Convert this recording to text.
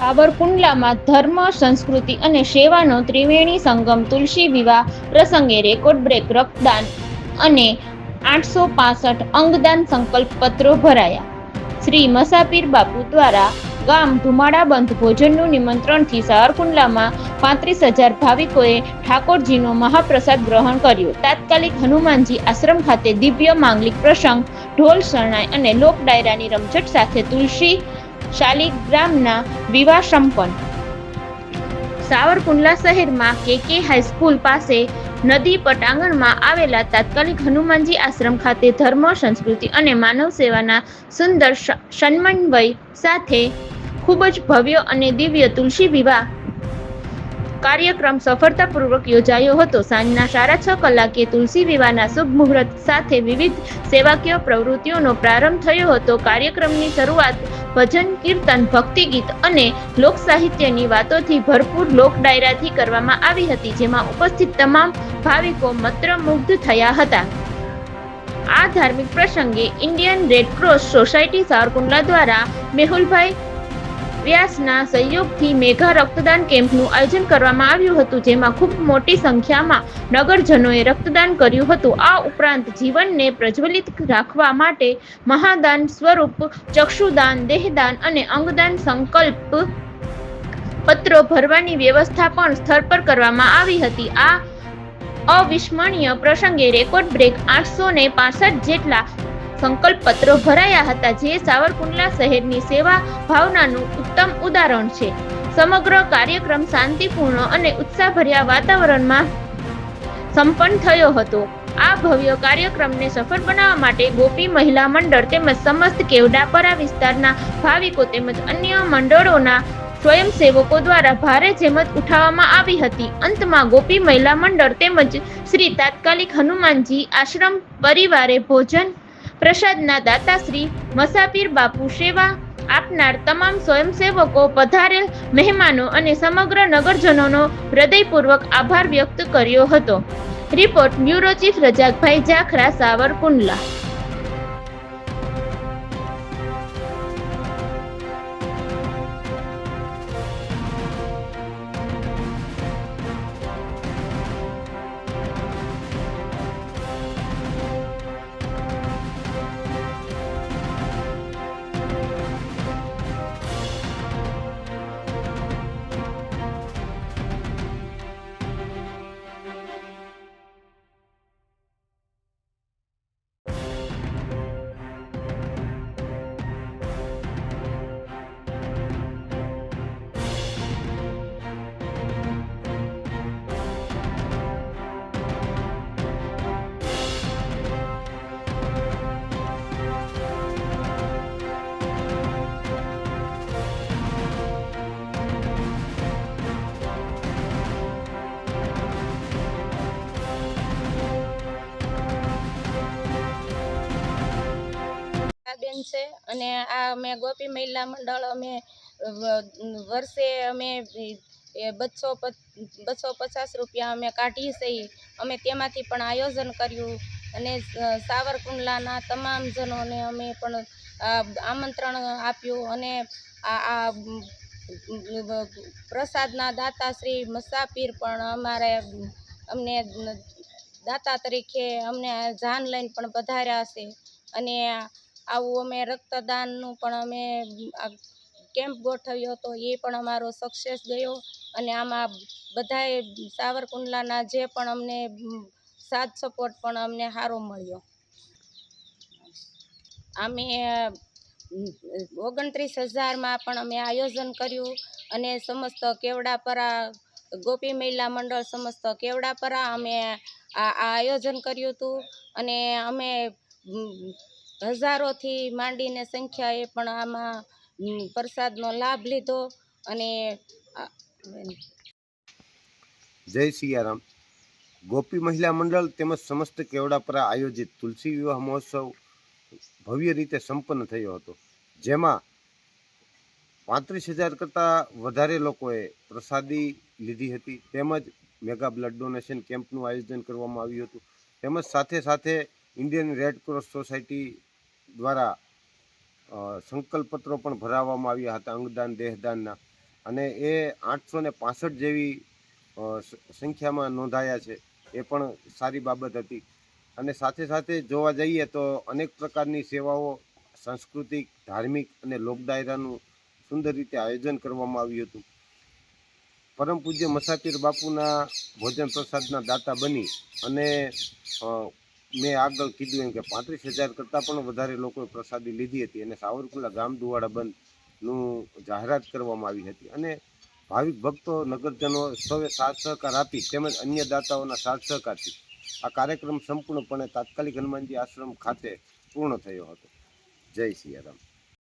સાવરકુંડલામાં ધર્મ, સંસ્કૃતિ અને સેવાનો ત્રિવેણી સંગમ તુલસી વિવાહ પ્રસંગે રેકોર્ડ બ્રેક રક્તદાન અને 865 અંગદાન સંકલ્પ પત્રો ભરાયા. શ્રી મસાપીર બાપુ દ્વારા ગામ ધુમાડાબંધ ભોજનનું નિમંત્રણથી સાવરકુંડલામાં 35,000 ભાવિકોએ ઠાકોરજીનો મહાપ્રસાદ ગ્રહણ કર્યો. તાત્કાલિક હનુમાનજી આશ્રમ ખાતે દિવ્ય માંગલિક પ્રસંગ, ઢોલ શરણાઈ અને લોક ડાયરાની રમઝટ સાથે તુલસી શાલિગ્રામના વિવાહ સંપન્ન. સાવરકુંડલા શહેરમાં કે હાઈસ્કૂલ પાસે નદી પટાંગણમાં આવેલા તાત્કાલિક હનુમાનજી આશ્રમ ખાતે ધર્મ, સંસ્કૃતિ અને માનવ સેવાના સુંદર સમન્વય સાથે ખૂબ જ ભવ્ય અને દિવ્ય તુલસી વિવાહ કાર્યક્રમ સફળતાપૂર્વક યોજાયો હતો. સાંજના 6:30 કલાકે તુલસી વિવાહના શુભ મુહૂર્ત સાથે વિવિધ સેવાકીય પ્રવૃત્તિઓનો પ્રારંભ થયો હતો. કાર્યક્રમની શરૂઆત ભજન, કીર્તન, ભક્તિગીત અને લોકસાહિત્યની વાતોથી ભરપૂર લોક ડાયરાથી કરવામાં આવી હતી, જેમાં ઉપસ્થિત તમામ ભાવિકો મંત્રમુગ્ધ થયા હતા. આ ધાર્મિક પ્રસંગે Indian red cross society Savarkundla દ્વારા મેહુલભાઈ વ્યાસના સહયોગથી મેગા રક્તદાન કેમ્પનું આયોજન કરવામાં આવ્યું હતું, જેમાં ખૂબ મોટી સંખ્યામાં નગરજનોએ રક્તદાન કર્યું હતું. આ ઉપરાંત જીવનને પ્રજ્વલિત રાખવા માટે મહાદાન સ્વરૂપ ચક્ષુદાન, દેહદાન અને અંગદાન સંકલ્પ પત્રો ભરવાની વ્યવસ્થા પણ સ્થળ પર કરવામાં આવી હતી. આ અવિસ્મરણીય પ્રસંગે રેકોર્ડ બ્રેક 865 જેટલા સંકલ્પ પત્રો ભરાયા હતા, જે સાવરકુંડલા શહેરની સેવા ભાવનાનું ઉત્તમ ઉદાહરણ છે. સમગ્ર કાર્યક્રમ શાંતિપૂર્ણ અને ઉત્સાહભર્યા વાતાવરણમાં સંપન્ન થયો હતો. આ ભવ્ય કાર્યક્રમને સફળ બનાવવા માટે ગોપી મહિલા મંડળ તેમજ સમસ્ત કેવડાપરા વિસ્તારના ભાવિકો તેમજ અન્ય મંડળોના સ્વયંસેવકો દ્વારા ભારે જહેમત ઉઠાવવામાં આવી હતી. અંતમાં ગોપી મહિલા મંડળ તેમજ શ્રી તાત્કાલિક હનુમાનજી આશ્રમ પરિવારે ભોજન પ્રસાદના દાતા શ્રી મસાપીર બાપુ, સેવા આપનાર તમામ સ્વયંસેવકો, પધારેલ મહેમાનો અને સમગ્ર નગરજનોનો હૃદયપૂર્વક આભાર વ્યક્ત કર્યો હતો. Report bureau chief Razakbhai Jakhra, Savarkundla. બેન છે અને આ અમે ગોપી મહિલા મંડળ અમે વર્ષે અમે 250 રૂપિયા અમે કાઢીએ છીએ. અમે તેમાંથી પણ આયોજન કર્યું અને સાવરકુંડલાના તમામ જનોને અમે પણ આમંત્રણ આપ્યું અને આ પ્રસાદના દાતા શ્રી મસાપીર પણ અમને દાતા તરીકે અમને જાન લઈને પણ પધાર્યા છે. અને આવું અમે રક્તદાનનું પણ અમે કેમ્પ ગોઠવ્યો હતો, એ પણ અમારો સક્સેસ ગયો. અને આમાં બધાએ સાવરકુંડલાના જે પણ અમને સાથ સપોર્ટ પણ અમને સારો મળ્યો. અમે 29,000માં પણ અમે આયોજન કર્યું અને સમસ્ત કેવડાપરા ગોપી મહિલા મંડળ સમસ્ત કેવડાપરા અમે આ આયોજન કર્યું હતું. અને અમે હજારોથી માંડીને સંખ્યાએ પણ આમાં પ્રસાદનો લાભ લીધો. અને જય સિયારામ. ગોપી મહિલા મંડળ તેમજ સમસ્ત કેવડાપરા આયોજિત તુલસી વિવાહ મહોત્સવ ભવ્ય રીતે સંપન્ન થયો હતો, જેમાં 35,000 કરતાં વધારે લોકોએ પ્રસાદી લીધી હતી. તેમજ મેગા બ્લડ ડોનેશન કેમ્પનું આયોજન કરવામાં આવ્યું હતું. તેમજ સાથે સાથે ઇન્ડિયન રેડ ક્રોસ સોસાયટી દ્વારા સંકલ્પપત્રો પણ ભરાવવામાં આવ્યા હતા અંગદાન, દેહદાનના. અને એ 865 જેવી સંખ્યામાં નોંધાયા છે. એ પણ સારી બાબત હતી. અને સાથે સાથે જોવા જઈએ તો અનેક પ્રકારની સેવાઓ, સાંસ્કૃતિક, ધાર્મિક અને લોક ડાયરાનું સુંદર રીતે આયોજન કરવામાં આવ્યું હતું. પરમ પૂજ્ય મસાપીર બાપુના ભોજન પ્રસાદના દાતા બની અને મેં આગળ કીધું એમ કે 35,000 કરતાં પણ વધારે લોકોએ પ્રસાદી લીધી હતી અને સાવરકુંડલા ગામ દુવાડા બંધનું જાહેરાત કરવામાં આવી હતી. અને ભાવિક ભક્તો, નગરજનો સૌએ સાથ સહકાર આપી તેમજ અન્ય દાતાઓના સાથ સહકારથી આ કાર્યક્રમ સંપૂર્ણપણે તાત્કાલિક હનુમાનજી આશ્રમ ખાતે પૂર્ણ થયો હતો. જય સિયારામ.